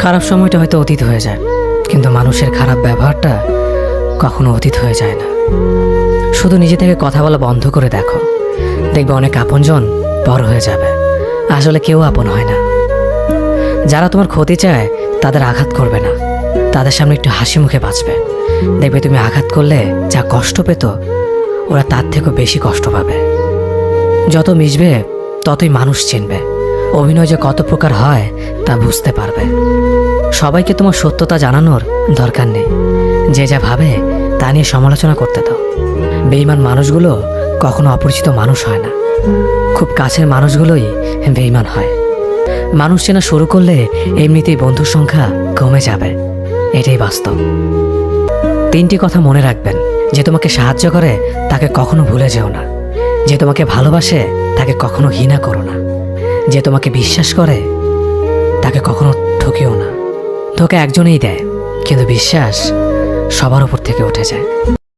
খারাপ সময়টা হয়তো অতীত হয়ে যায়, কিন্তু মানুষের খারাপ ব্যবহারটা কখনো অতীত হয়ে যায় না। শুধু নিজে থেকে কথা বলা বন্ধ করে দেখো, দেখবে অনেক আপনজন পর হয়ে যাবে। আসলে কেউ আপন হয় না। যারা তোমার ক্ষতি চায় তাদের আঘাত করবে না, তাদের সামনে একটু হাসি মুখে বাঁচবে। দেখবে তুমি আঘাত করলে যা কষ্ট পেত, ওরা তার থেকেও বেশি কষ্ট পাবে। যত মিশবে ততই মানুষ চিনবে, অভিনয় যে কত প্রকার হয় তা বুঝতে পারবে। সবাইকে তোমার সত্যতা জানানোর দরকার নেই, যে যা ভাবে তা নিয়ে সমালোচনা করতে দাও। বেঈমান মানুষগুলো কখনো অপরিচিত মানুষ হয় না, খুব কাছের মানুষগুলোই বেঈমান হয়। মানুষ চেনা শুরু করলে এমনিতেই বন্ধুর সংখ্যা কমে যাবে, এটাই বাস্তব। 3টি কথা মনে রাখবেন: যে তোমাকে সাহায্য করে তাকে কখনো ভুলে যেও না, যে তোমাকে ভালোবাসে তাকে কখনো ঘৃণা করো না, যে তোমাকে বিশ্বাস করে তাকে কখনো ঠকিও না। ধোঁকা একজনেই দেয়, কিন্তু বিশ্বাস সবার উপর থেকে উঠে যায়।